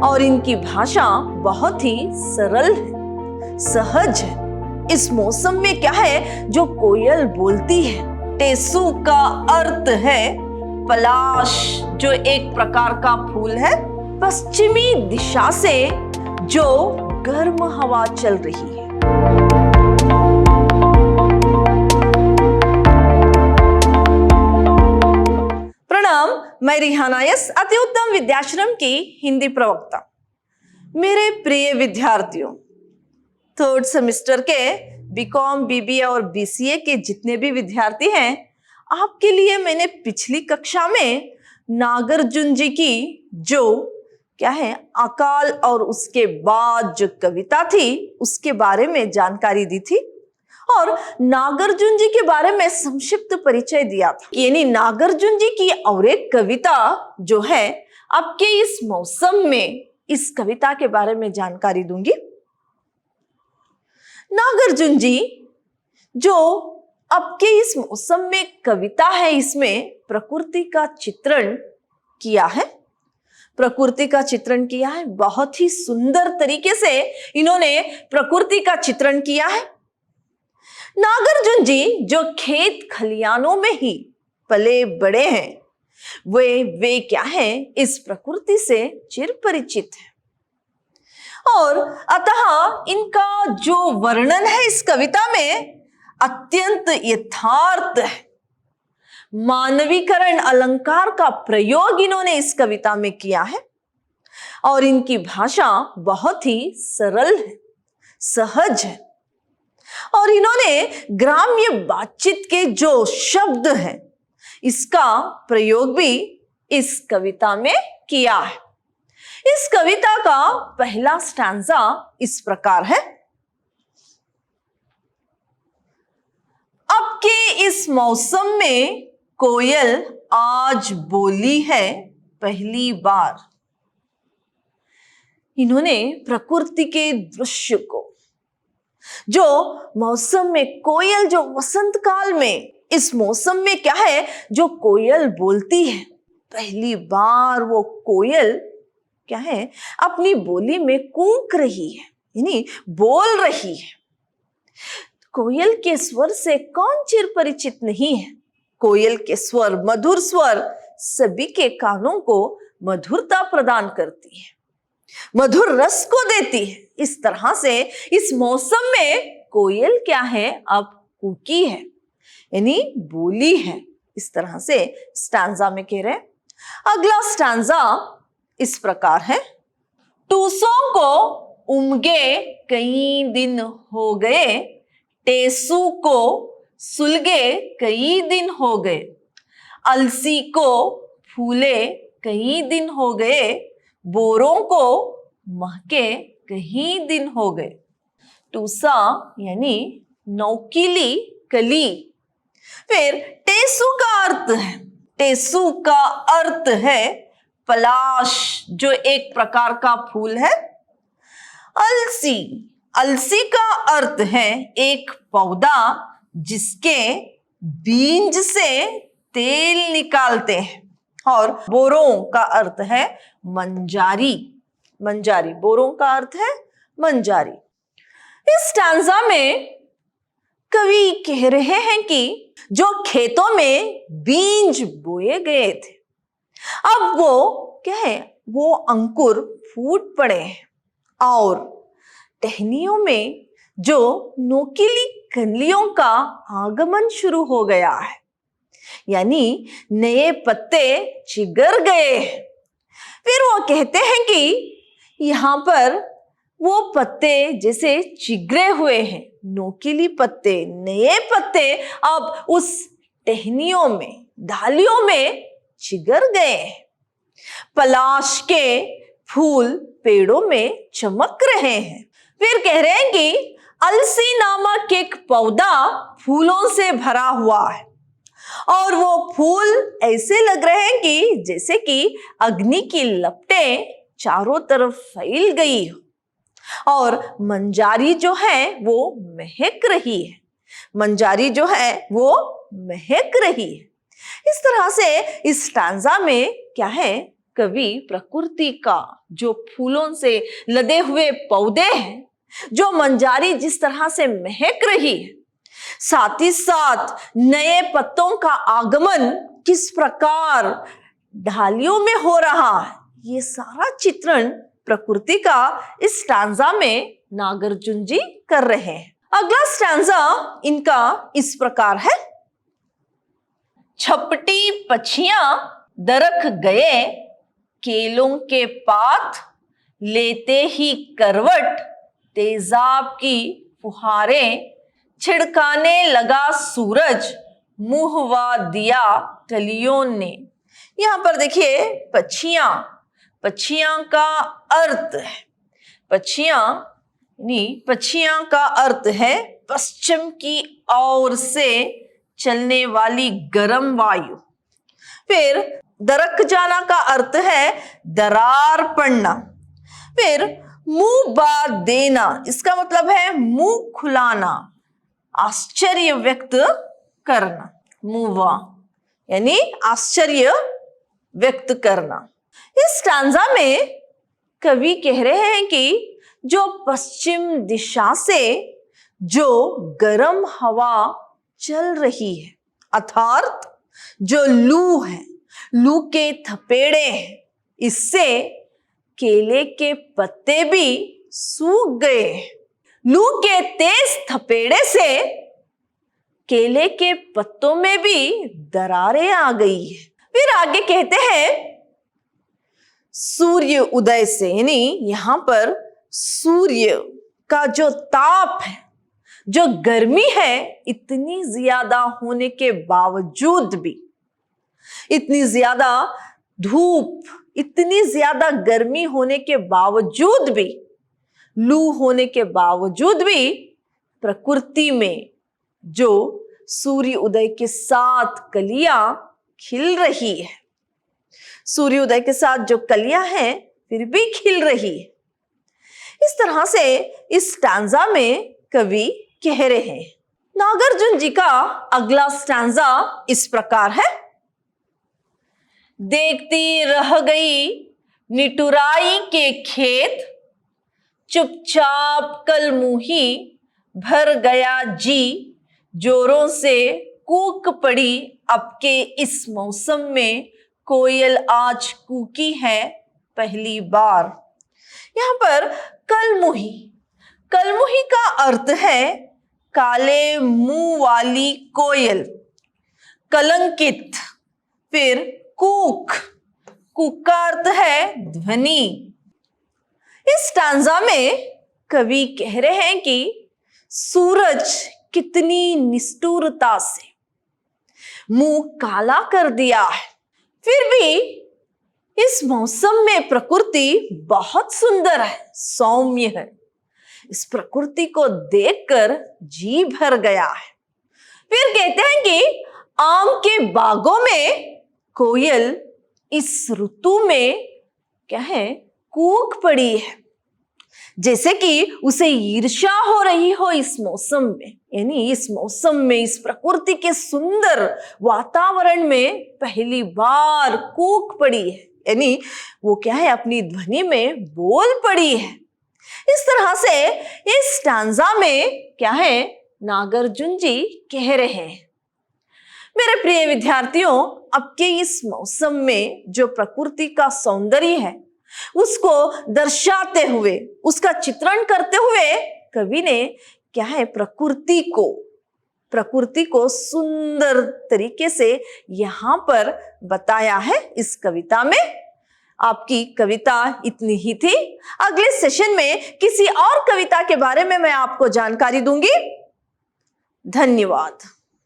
और इनकी भाषा बहुत ही सरल है, सहज है। इस मौसम में क्या है जो कोयल बोलती है। टेसु का अर्थ है पलाश, जो एक प्रकार का फूल है। पश्चिमी दिशा से जो गर्म हवा चल रही है। प्रणाम, मैं रिहाना यस, अति उत्तम विद्याश्रम की हिंदी प्रवक्ता। मेरे प्रिय विद्यार्थियों, थर्ड सेमेस्टर के बीकॉम, बीबीए और बीसीए के जितने भी विद्यार्थी हैं, आपके लिए मैंने पिछली कक्षा में नागार्जुन जी की जो क्या है अकाल और उसके बाद जो कविता थी उसके बारे में जानकारी दी थी और नागार्जुन जी के बारे में संक्षिप्त परिचय दिया था। यानी नागार्जुन जी की और एक कविता जो है आपके इस मौसम में, इस कविता के बारे में जानकारी दूंगी। नागार्जुन जी जो आपके इस मौसम में कविता है, इसमें प्रकृति का चित्रण किया है। प्रकृति का चित्रण किया है, बहुत ही सुंदर तरीके से इन्होंने प्रकृति का चित्रण किया है। नागार्जुन जी जो खेत खलियानों में ही पले बड़े हैं, वे क्या है इस प्रकृति से चिर परिचित है और अतः इनका जो वर्णन है इस कविता में अत्यंत यथार्थ है। मानवीकरण अलंकार का प्रयोग इन्होंने इस कविता में किया है और इनकी भाषा बहुत ही सरल है, सहज है और इन्होंने ग्राम्य बातचीत के जो शब्द हैं इसका प्रयोग भी इस कविता में किया है। इस कविता का पहला स्टैंजा इस प्रकार है। अब के इस मौसम में कोयल आज बोली है पहली बार। इन्होंने प्रकृति के दृश्य को, जो मौसम में कोयल, जो वसंत काल में इस मौसम में क्या है जो कोयल बोलती है, पहली बार वो कोयल क्या है अपनी बोली में कूक रही है, यानी बोल रही है। कोयल के स्वर से कौन चिर परिचित नहीं है। कोयल के स्वर, मधुर स्वर सभी के कानों को मधुरता प्रदान करती है, मधुर रस को देती है। इस तरह से इस मौसम में कोयल क्या है अब कूकी है, यानी बोली है। इस तरह से स्टैंजा में कह रहे हैं। अगला स्टैंजा इस प्रकार है। टूसों को उमगे कई दिन हो गए, टेसू को सुलगे कई दिन हो गए, अलसी को फूले कई दिन हो गए, बोरों को महके कई दिन हो गए। टूसा यानी नौकीली कली। फिर टेसू का अर्थ है, टेसू का अर्थ है पलाश, जो एक प्रकार का फूल है। अलसी, अलसी का अर्थ है एक पौधा जिसके बीज से तेल निकालते हैं। और बोरों का अर्थ है मंजारी, मंजारी, बोरों का अर्थ है मंजारी। इस स्टैंजा में कवि कह रहे हैं कि जो खेतों में बीज बोए गए थे, अब वो क्या है वो अंकुर फूट पड़े हैं और टहनियों में जो नोकीली कलियों का आगमन शुरू हो गया है, यानी नए पत्ते चिगर गए हैं। फिर वो कहते हैं कि यहाँ पर वो पत्ते जैसे चिगरे हुए हैं, नोकीली पत्ते, नए पत्ते अब उस टहनियों में, डालियों में चिगर गए हैं। पलाश के फूल पेड़ों में चमक रहे हैं। फिर कह रहे हैं कि अलसी नामक एक पौधा फूलों से भरा हुआ है और वो फूल ऐसे लग रहे हैं कि जैसे कि अग्नि की लपटें चारों तरफ फैल गई हो और मंजारी जो है वो महक रही है, मंजारी जो है वो महक रही है। इस तरह से इस स्टैंजा में क्या है कवि प्रकृति का जो फूलों से लदे हुए पौधे हैं, जो मंजारी जिस तरह से महक रही है, साथ ही साथ नए पत्तों का आगमन किस प्रकार ढालियों में हो रहा है, ये सारा चित्रण प्रकृति का इस स्टैंजा में नागार्जुन जी कर रहे हैं। अगला स्टैंजा इनका इस प्रकार है। छपटी पछियां दरख गए, केलों के पात लेते ही करवट, तेजाब की फुहारें छिड़काने लगा सूरज, मुहवा दिया कलियों ने। यहां पर देखिए पछियां, पछियां का अर्थ है, पछियां का अर्थ है पश्चिम की ओर से चलने वाली गर्म वायु। फिर दरक जाना का अर्थ है दरार पड़ना। फिर मुंह बात देना, इसका मतलब है मुंह खुलाना, आश्चर्य व्यक्त करना। मुवा यानी आश्चर्य व्यक्त करना। इस स्टैंजा में कवि कह रहे हैं कि जो पश्चिम दिशा से जो गर्म हवा चल रही है, अर्थात जो लू है, लू के थपेड़े हैं, इससे केले के पत्ते भी सूख गए। लू के तेज थपेड़े से केले के पत्तों में भी दरारें आ गई है। फिर आगे कहते हैं सूर्य उदय से, यानी यहां पर सूर्य का जो ताप है, जो गर्मी है, इतनी ज्यादा होने के बावजूद भी, इतनी ज्यादा धूप, इतनी ज्यादा गर्मी होने के बावजूद भी, लू होने के बावजूद भी प्रकृति में जो सूर्य उदय के साथ कलियां खिल रही है, सूर्य उदय के साथ जो कलियां हैं फिर भी खिल रही है। इस तरह से इस स्टैंजा में कवि कह रहे हैं। नागार्जुन जी का अगला स्टैंजा इस प्रकार है। देखती रह गई निटुराई के खेत, चुपचाप कल मुही भर गया जी, जोरों से कूक पड़ी अब के इस मौसम में, कोयल आज कूकी है पहली बार। यहां पर कलमुही, कलमुही का अर्थ है काले मुंह वाली कोयल, कलंकित। फिर कूक, कूक का अर्थ है ध्वनि। इस स्टैंजा में कवि कह रहे हैं कि सूरज कितनी निष्ठुरता से मुंह काला कर दिया है, फिर भी इस मौसम में प्रकृति बहुत सुंदर है, सौम्य है। इस प्रकृति को देखकर जी भर गया है। फिर कहते हैं कि आम के बागों में कोयल इस ऋतु में क्या है, कूक पड़ी है, जैसे कि उसे ईर्ष्या हो रही हो इस मौसम में। यानी इस मौसम में, इस प्रकृति के सुंदर वातावरण में पहली बार कूक पड़ी है, यानी वो क्या है, अपनी ध्वनि में बोल पड़ी है। इस तरह से इस स्टैंजा में क्या है, नागार्जुन जी कह रहे हैं। मेरे प्रिय विद्यार्थियों, अब के इस मौसम में जो प्रकृति का सौंदर्य है उसको दर्शाते हुए, उसका चित्रण करते हुए कवि ने क्या है, प्रकृति को सुंदर तरीके से यहां पर बताया है इस कविता में। आपकी कविता इतनी ही थी। अगले सेशन में किसी और कविता के बारे में मैं आपको जानकारी दूंगी। धन्यवाद।